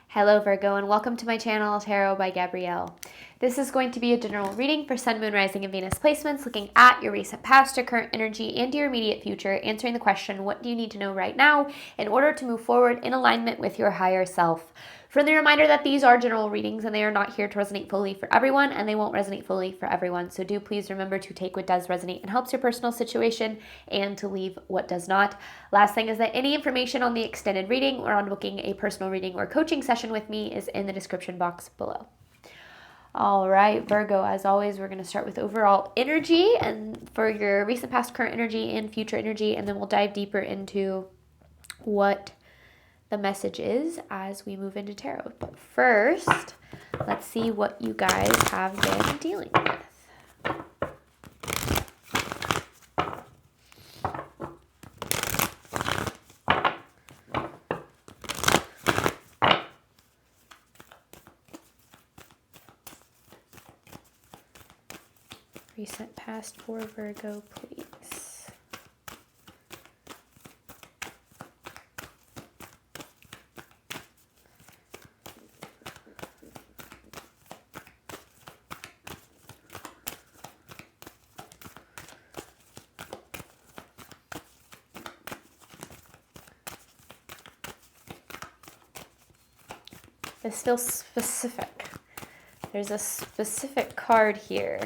Hello Virgo, and welcome to my channel, Tarot by Gabrielle. This is going to be a general reading for Sun, Moon, Rising, and Venus placements, looking at your recent past, your current energy, and your immediate future, answering the question, what do you need to know right now in order to move forward in alignment with your higher self? Friendly reminder that these are general readings and they are not here to resonate fully for everyone, and they won't resonate fully for everyone. So do please remember to take what does resonate and helps your personal situation and to leave what does not. Last thing is that any information on the extended reading or on booking a personal reading or coaching session with me is in the description box below. All right, Virgo, as always, we're going to start with overall energy and for your recent, past, current energy and future energy, and then we'll dive deeper into what the message is as we move into tarot. But first, let's see what you guys have been dealing with. Recent past for Virgo, please. This feels specific. There's a specific card here.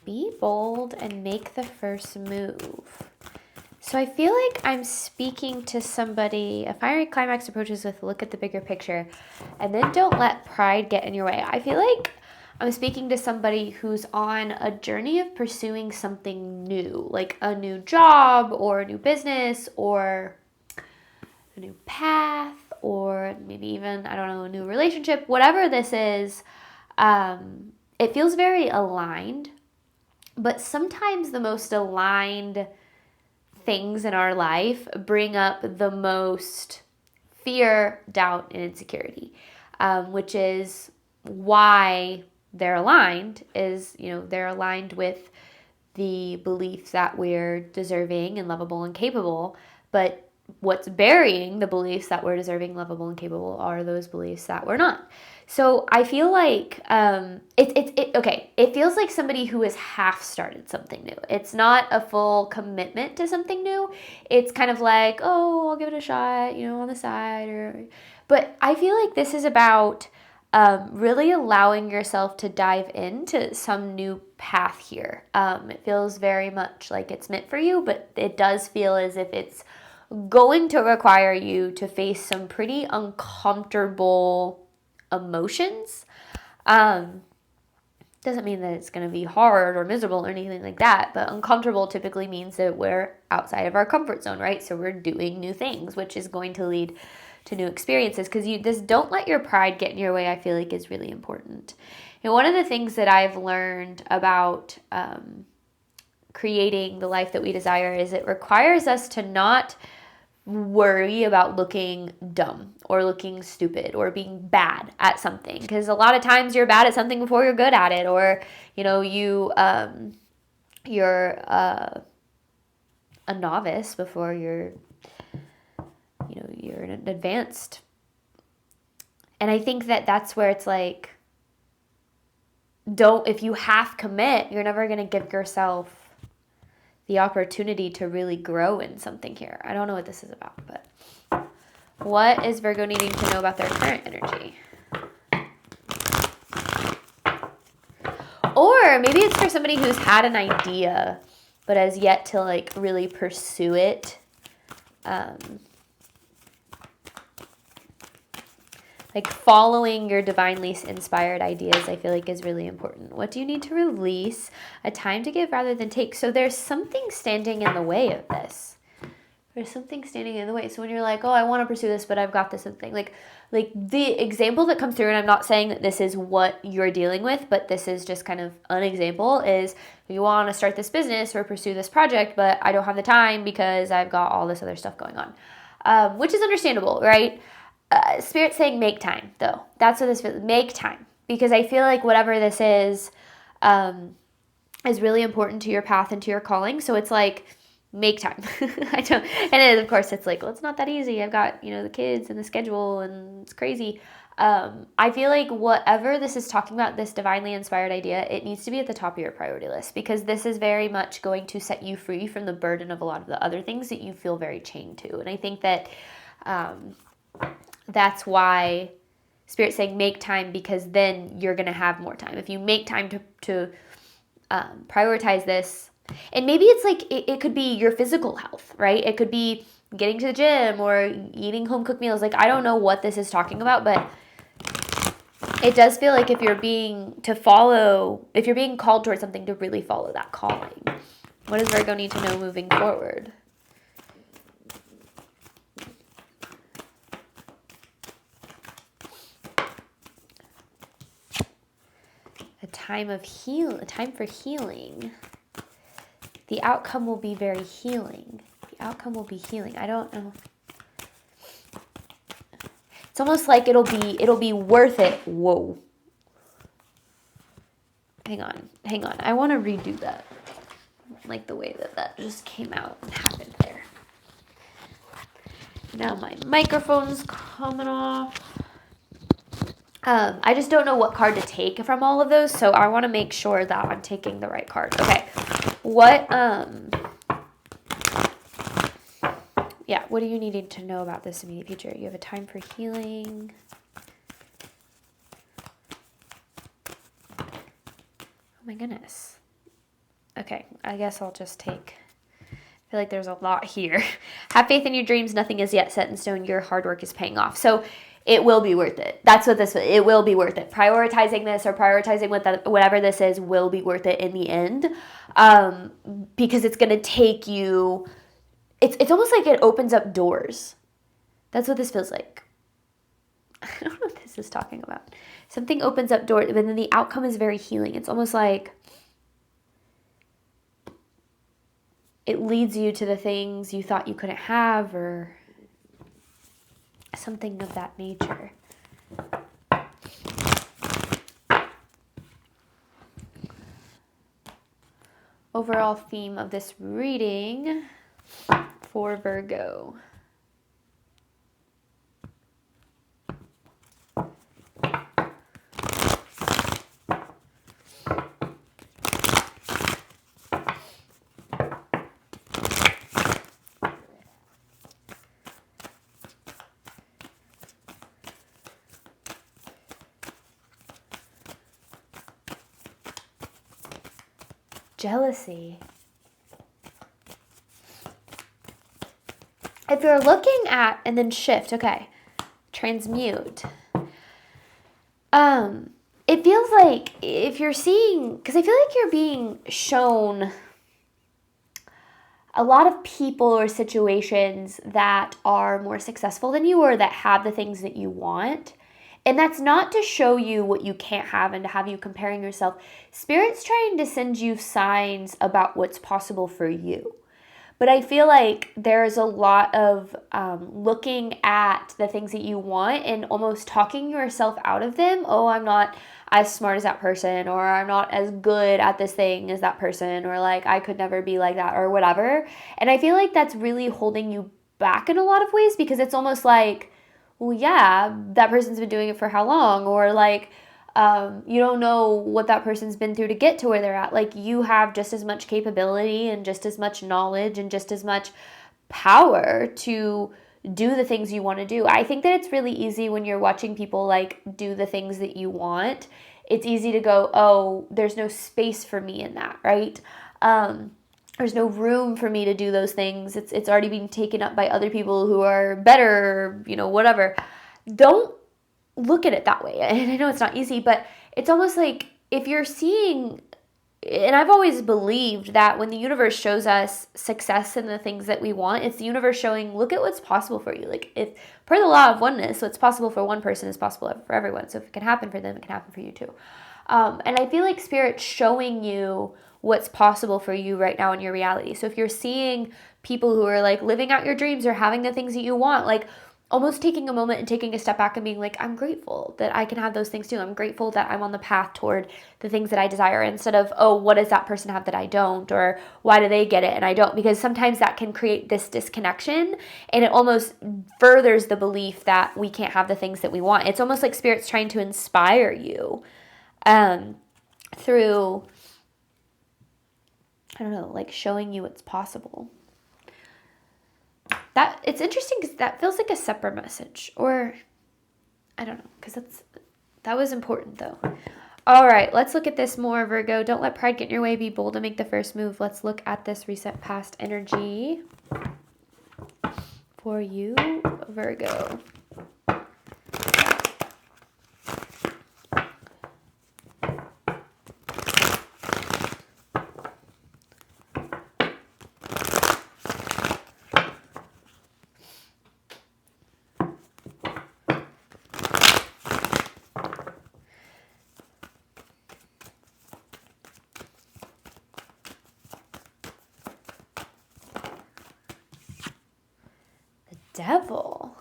Be bold and make the first move. So I feel like I'm speaking to somebody, a fiery climax approaches with look at the bigger picture, and then don't let pride get in your way. I feel like I'm speaking to somebody who's on a journey of pursuing something new, like a new job or a new business or a new path or maybe even, I don't know, a new relationship, whatever this is. It feels very aligned. But sometimes the most aligned things in our life bring up the most fear, doubt, and insecurity, which is why they're aligned they're aligned with the belief that we're deserving and lovable and capable. But what's burying the beliefs that we're deserving, lovable, and capable are those beliefs that we're not. So I feel like it feels like somebody who has half started something new. It's not a full commitment to something new. It's kind of like, oh, I'll give it a shot, on the side. But I feel like this is about really allowing yourself to dive into some new path here. It feels very much like it's meant for you, but it does feel as if it's going to require you to face some pretty uncomfortable emotions. Doesn't mean that it's going to be hard or miserable or anything like that, but uncomfortable typically means that we're outside of our comfort zone, right? So we're doing new things, which is going to lead to new experiences, because this don't let your pride get in your way, I feel like is really important. And one of the things that I've learned about creating the life that we desire is it requires us to not worry about looking dumb or looking stupid or being bad at something, because a lot of times you're bad at something before you're good at it, or you're a novice before you're an advanced. And I think that that's where it's like, if you half commit, you're never going to give yourself the opportunity to really grow in something here. I don't know what this is about, but what is Virgo needing to know about their current energy? Or maybe it's for somebody who's had an idea but has yet to really pursue it. Following your divinely inspired ideas, I feel like is really important. What do you need to release? A time to give rather than take. So there's something standing in the way of this. There's something standing in the way. So when you're like, oh, I want to pursue this, but I've got this thing. Like the example that comes through, and I'm not saying that this is what you're dealing with, but this is just kind of an example, is you want to start this business or pursue this project, but I don't have the time because I've got all this other stuff going on, which is understandable, right? Spirit's saying make time, though. That's what this feels. Make time. Because I feel like whatever this is really important to your path and to your calling. So it's like, make time. I don't, and then of course it's like, well, it's not that easy. I've got, the kids and the schedule and it's crazy. I feel like whatever this is talking about, this divinely inspired idea, it needs to be at the top of your priority list, because this is very much going to set you free from the burden of a lot of the other things that you feel very chained to. And I think that that's why Spirit's saying make time, because then you're going to have more time. If you make time to prioritize this, and maybe it's like, it could be your physical health, right? It could be getting to the gym or eating home cooked meals. Like, I don't know what this is talking about, but it does feel like if you're being called towards something, to really follow that calling. What does Virgo need to know moving forward? A time for healing. The outcome will be very healing. The outcome will be healing. I don't know. It's almost like it'll be worth it. Whoa. Hang on. I want to redo that. Like the way that just came out and happened there. Now my microphone's coming off. I just don't know what card to take from all of those, so I want to make sure that I'm taking the right card. Okay. What do you need to know about this immediate future? You have a time for healing. Oh my goodness. Okay, I guess I'll just take... I feel like there's a lot here. Have faith in your dreams. Nothing is yet set in stone. Your hard work is paying off. So it will be worth it. That's what it will be worth it. Prioritizing this, or prioritizing whatever this is, will be worth it in the end. Because it's going to take you... It's almost like it opens up doors. That's what this feels like. I don't know what this is talking about. Something opens up doors, but then the outcome is very healing. It's almost like it leads you to the things you thought you couldn't have, or something of that nature. Overall theme of this reading for Virgo. Jealousy. If you're looking at, and then shift, okay, transmute. It feels like if you're seeing, because I feel like you're being shown a lot of people or situations that are more successful than you, or that have the things that you want. And that's not to show you what you can't have and to have you comparing yourself. Spirit's trying to send you signs about what's possible for you. But I feel like there's a lot of looking at the things that you want and almost talking yourself out of them. Oh, I'm not as smart as that person, or I'm not as good at this thing as that person, or like I could never be like that, or whatever. And I feel like that's really holding you back in a lot of ways, because it's almost like, well, yeah, that person's been doing it for how long? Or like, you don't know what that person's been through to get to where they're at. Like, you have just as much capability and just as much knowledge and just as much power to do the things you want to do. I think that it's really easy when you're watching people like do the things that you want. It's easy to go, oh, there's no space for me in that, right? There's no room for me to do those things. It's already being taken up by other people who are better, whatever. Don't look at it that way. And I know it's not easy, but it's almost like if you're seeing, and I've always believed that when the universe shows us success in the things that we want, it's the universe showing, look at what's possible for you. Like, if per the law of oneness, what's possible for one person is possible for everyone. So if it can happen for them, it can happen for you too. And I feel like Spirit's showing you what's possible for you right now in your reality. So if you're seeing people who are like living out your dreams or having the things that you want, like, almost taking a moment and taking a step back and being like, I'm grateful that I can have those things too. I'm grateful that I'm on the path toward the things that I desire, instead of, oh, what does that person have that I don't? Or why do they get it and I don't? Because sometimes that can create this disconnection, and it almost furthers the belief that we can't have the things that we want. It's almost like Spirit's trying to inspire you through, I don't know, like showing you it's possible. That it's interesting because that feels like a separate message, or I don't know, because that was important though. All right, let's look at this more, Virgo. Don't let pride get in your way. Be bold and make the first move. Let's look at this recent past energy for you, Virgo. Devil.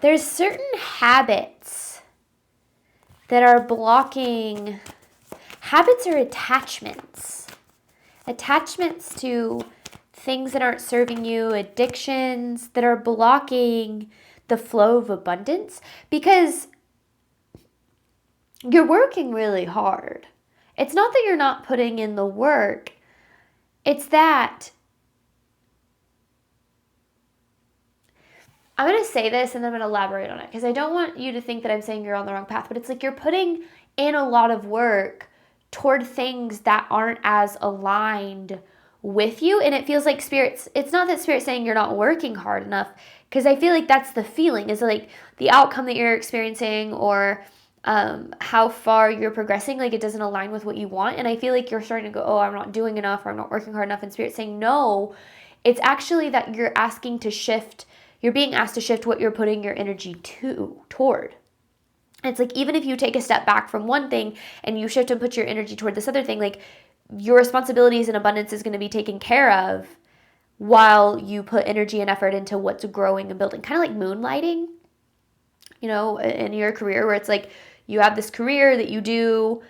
There's certain habits that are blocking. Habits are attachments. Attachments to things that aren't serving you, addictions that are blocking the flow of abundance, because you're working really hard. It's not that you're not putting in the work. It's that, I'm going to say this and then I'm going to elaborate on it, because I don't want you to think that I'm saying you're on the wrong path, but it's like you're putting in a lot of work toward things that aren't as aligned with you. And it feels like it's not that Spirit's saying you're not working hard enough, because I feel like that's the feeling, is like the outcome that you're experiencing, or how far you're progressing, like it doesn't align with what you want. And I feel like you're starting to go, oh, I'm not doing enough, or I'm not working hard enough. And Spirit's saying, no, it's actually that you're being asked to shift what you're putting your energy toward. It's like, even if you take a step back from one thing and you shift and put your energy toward this other thing, like your responsibilities and abundance is going to be taken care of while you put energy and effort into what's growing and building. Kind of like moonlighting, in your career, where it's like, you have this career that you do,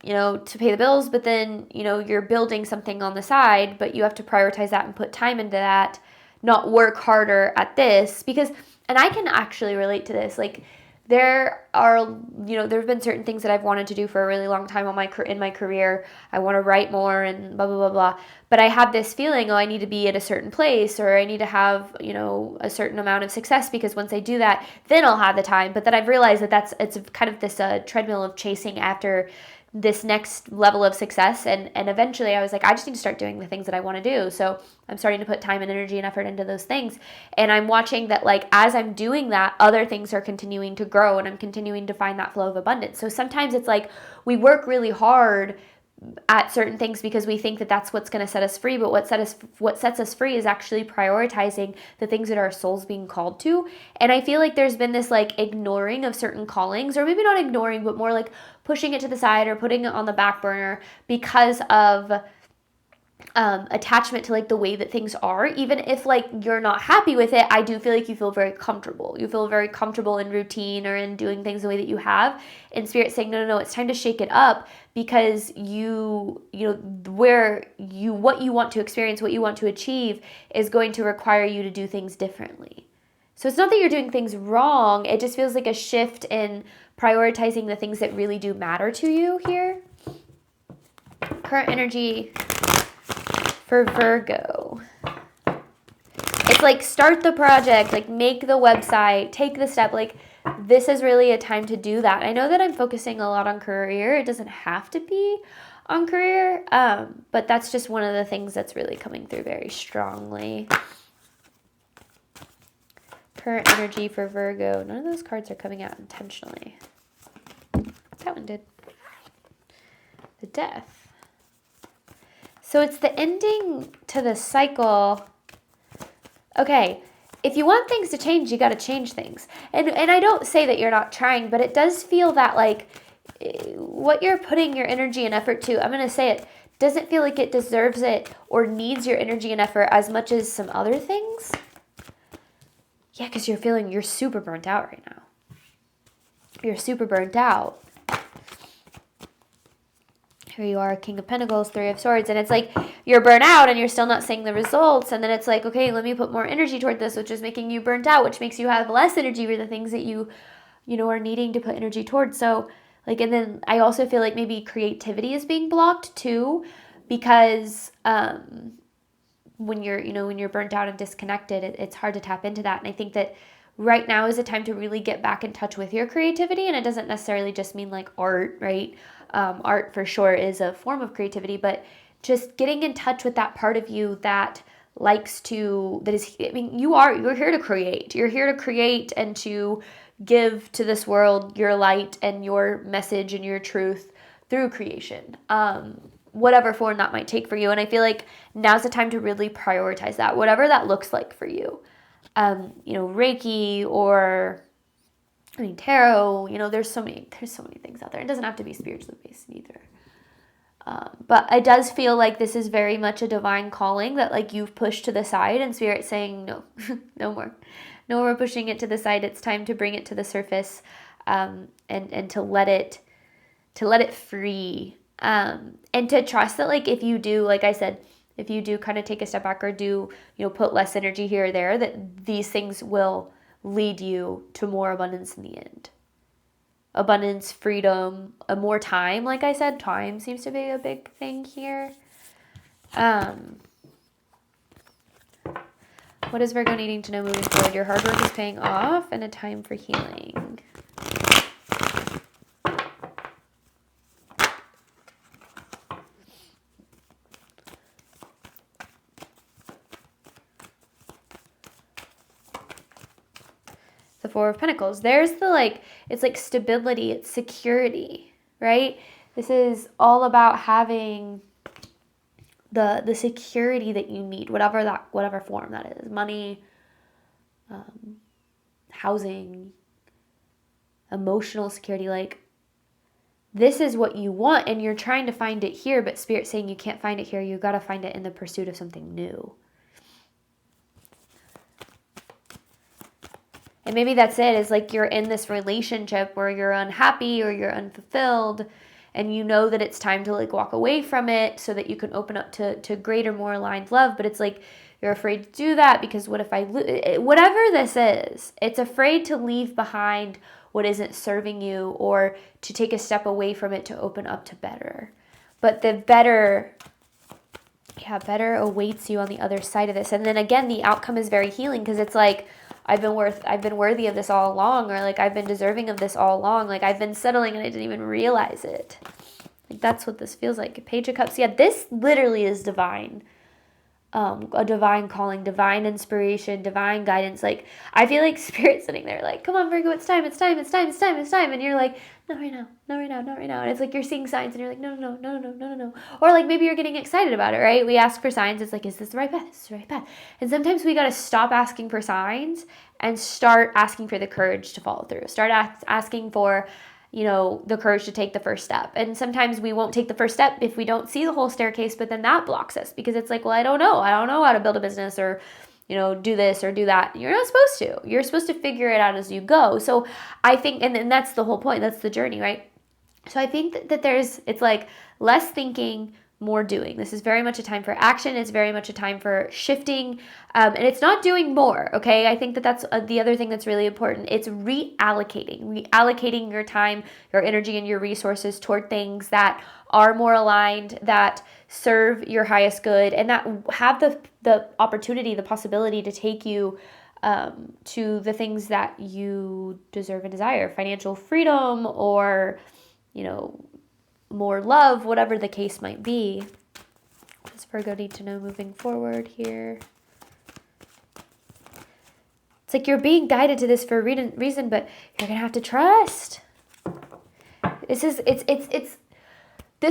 to pay the bills, but then, you're building something on the side, but you have to prioritize that and put time into that, not work harder at this. Because, and I can actually relate to this, like there have been certain things that I've wanted to do for a really long time in my career. I want to write more and blah, blah, blah, blah. But I have this feeling, I need to be at a certain place, or I need to have, a certain amount of success, because once I do that, then I'll have the time. But then I've realized that it's kind of this treadmill of chasing after this next level of success. And eventually I was like, I just need to start doing the things that I want to do. So I'm starting to put time and energy and effort into those things. And I'm watching that, like, as I'm doing that, other things are continuing to grow, and I'm continuing to find that flow of abundance. So sometimes it's like we work really hard at certain things because we think that that's what's going to set us free. But what sets us free is actually prioritizing the things that our soul's being called to. And I feel like there's been this like ignoring of certain callings, or maybe not ignoring, but more like pushing it to the side or putting it on the back burner because of attachment to like the way that things are. Even if like you're not happy with it, I do feel like you feel very comfortable. You feel very comfortable in routine or in doing things the way that you have. And Spirit saying, no, it's time to shake it up, because what you want to experience, what you want to achieve is going to require you to do things differently. So it's not that you're doing things wrong. It just feels like a shift in prioritizing the things that really do matter to you here. Current energy for Virgo. It's like, start the project, like make the website, take the step. Like, this is really a time to do that. I know that I'm focusing a lot on career. It doesn't have to be on career, but that's just one of the things that's really coming through very strongly. Current energy for Virgo. None of those cards are coming out intentionally. That one did. The Death. So it's the ending to the cycle. Okay, if you want things to change, you got to change things. And I don't say that you're not trying, but it does feel that like what you're putting your energy and effort to, I'm going to say it, doesn't feel like it deserves it or needs your energy and effort as much as some other things. Yeah, because you're super burnt out right now. You're super burnt out. Here you are, King of Pentacles, Three of Swords, and it's like you're burnt out and you're still not seeing the results, and then it's like, okay, let me put more energy toward this, which is making you burnt out, which makes you have less energy for the things that you are needing to put energy towards. So, like, and then I also feel like maybe creativity is being blocked too, because when you're burnt out and disconnected, it's hard to tap into that. And I think that right now is a time to really get back in touch with your creativity, and it doesn't necessarily just mean like art, right? Art for sure is a form of creativity, but just getting in touch with that part of you that likes to, that is, I mean, you're here to create. You're here to create and to give to this world your light and your message and your truth through creation. Whatever form that might take for you. And I feel like now's the time to really prioritize that, whatever that looks like for you. Reiki or tarot, there's so many things out there. It doesn't have to be spiritually based either. But it does feel like this is very much a divine calling that like you've pushed to the side, and Spirit's saying, no, no more pushing it to the side. It's time to bring it to the surface, and to let it free. And to trust that, like, if you do, like I said, if you do kind of take a step back or do, put less energy here or there, that these things will lead you to more abundance in the end. Abundance, freedom, more time. Like I said, time seems to be a big thing here. What is Virgo needing to know moving forward? Your hard work is paying off and a time for healing. The Four of Pentacles. There's it's like stability, it's security, right? This is all about having the security that you need, whatever form that is. Money, housing, emotional security. Like, this is what you want, and you're trying to find it here, but Spirit's saying you can't find it here. You got to find it in the pursuit of something new. And maybe that's it, is like you're in this relationship where you're unhappy or you're unfulfilled, and you know that it's time to like walk away from it so that you can open up to greater, more aligned love. But it's like you're afraid to do that because what if whatever this is, it's afraid to leave behind what isn't serving you or to take a step away from it to open up to better. But the better awaits you on the other side of this. And then again, the outcome is very healing, because it's like, I've been worthy of this all along, or like I've been deserving of this all along. Like I've been settling and I didn't even realize it. Like that's what this feels like. Page of Cups. Yeah, this literally is divine. A divine calling, divine inspiration, divine guidance. Like I feel like Spirit's sitting there like, come on, Virgo, it's time. And you're like, not right now. And it's like you're seeing signs and you're like, no. Or like maybe you're getting excited about it, right? We ask for signs. It's like, is this the right path? And sometimes we got to stop asking for signs and start asking for the courage to follow through. Start asking for, the courage to take the first step. And sometimes we won't take the first step if we don't see the whole staircase, but then that blocks us because it's like, well, I don't know how to build a business or, do this or do that. You're not supposed to. You're supposed to figure it out as you go. So I think, and that's the whole point. That's the journey, right? So I think that it's like less thinking, more doing. This is very much a time for action. It's very much a time for shifting. And it's not doing more, okay? I think that's the other thing that's really important. It's reallocating your time, your energy, and your resources toward things that are more aligned, that serve your highest good, and that have the opportunity, the possibility to take you to the things that you deserve and desire. Financial freedom or, more love, whatever the case might be. What does Virgo need to know moving forward here? It's like you're being guided to this for a reason, but you're going to have to trust. This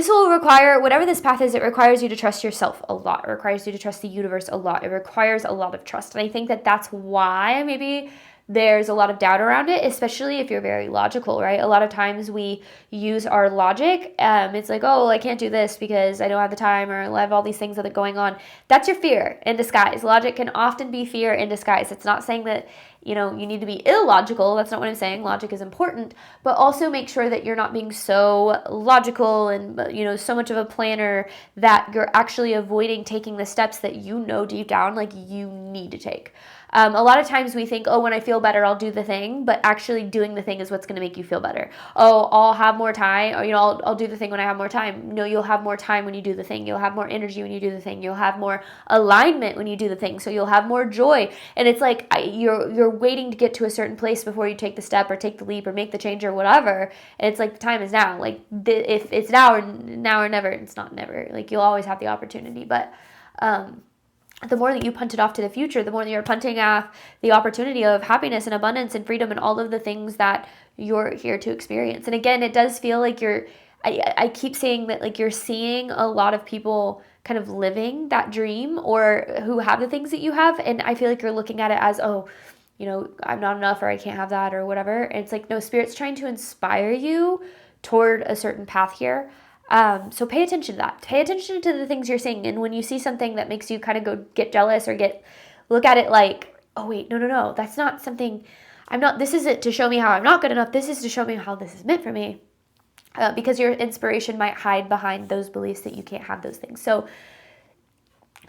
will require, whatever this path is, it requires you to trust yourself a lot. It requires you to trust the universe a lot. It requires a lot of trust. And I think that that's why maybe there's a lot of doubt around it, especially if you're very logical, right? A lot of times we use our logic. It's like, oh, I can't do this because I don't have the time, or I have all these things that are going on. That's your fear in disguise. Logic can often be fear in disguise. It's not saying that, you need to be illogical. That's not what I'm saying. Logic is important, but also make sure that you're not being so logical and, so much of a planner that you're actually avoiding taking the steps that deep down, like, you need to take. A lot of times we think, oh, when I feel better, I'll do the thing, but actually doing the thing is what's going to make you feel better. Oh, I'll have more time, or, I'll do the thing when I have more time. No, you'll have more time when you do the thing. You'll have more energy when you do the thing. You'll have more alignment when you do the thing. So you'll have more joy. And it's like you're waiting to get to a certain place before you take the step or take the leap or make the change or whatever. And it's like the time is now. Like, if it's now or never, it's not never. Like, you'll always have the opportunity, but the more that you punt it off to the future, the more that you're punting off the opportunity of happiness and abundance and freedom and all of the things that you're here to experience. And again, it does feel like I keep saying that, like, you're seeing a lot of people kind of living that dream, or who have the things that you have. And I feel like you're looking at it as, oh, I'm not enough, or I can't have that, or whatever. And it's like, no, Spirit's trying to inspire you toward a certain path here. So pay attention to that. Pay attention to the things you're seeing. And when you see something that makes you kind of go get jealous or look at it like, oh wait, no, that's not something, this isn't to show me how I'm not good enough. This is to show me how this is meant for me. Because your inspiration might hide behind those beliefs that you can't have those things. So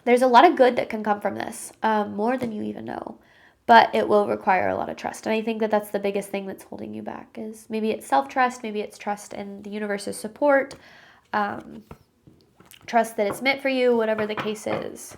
there's a lot of good that can come from this, more than you even know. But it will require a lot of trust. And I think that that's the biggest thing that's holding you back, is maybe it's self-trust, maybe it's trust in the universe's support, trust that it's meant for you, whatever the case is.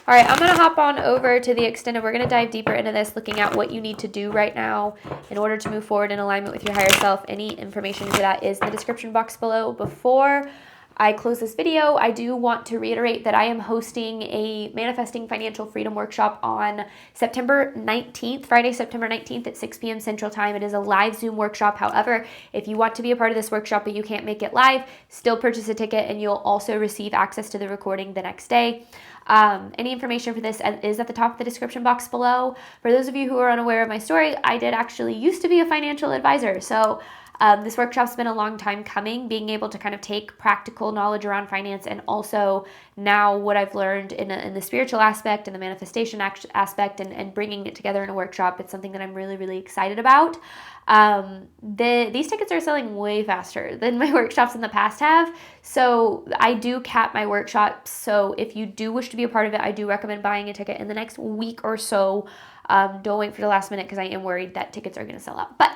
All right, I'm going to hop on over to the extended. We're going to dive deeper into this, looking at what you need to do right now in order to move forward in alignment with your higher self. Any information for that is in the description box below. Before I close this video, I do want to reiterate that I am hosting a Manifesting Financial Freedom workshop on September 19th, Friday, September 19th at 6 p.m. Central Time. It is a live Zoom workshop. However, if you want to be a part of this workshop but you can't make it live, still purchase a ticket and you'll also receive access to the recording the next day. Any information for this is at the top of the description box below. For those of you who are unaware of my story, I did actually used to be a financial advisor. So this workshop's been a long time coming, being able to kind of take practical knowledge around finance and also now what I've learned in the spiritual aspect and the manifestation aspect and bringing it together in a workshop. It's something that I'm really, really excited about. These tickets are selling way faster than my workshops in the past have. So I do cap my workshops. So if you do wish to be a part of it, I do recommend buying a ticket in the next week or so. Don't wait for the last minute because I am worried that tickets are going to sell out. But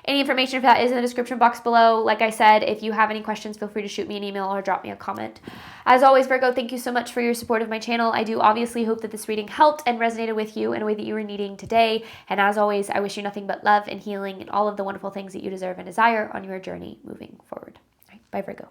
any information for that is in the description box below. Like I said, if you have any questions, feel free to shoot me an email or drop me a comment. As always, Virgo, thank you so much for your support of my channel. I do obviously hope that this reading helped and resonated with you in a way that you were needing today. And as always, I wish you nothing but love and healing and all of the wonderful things that you deserve and desire on your journey moving forward. All right, bye, Virgo.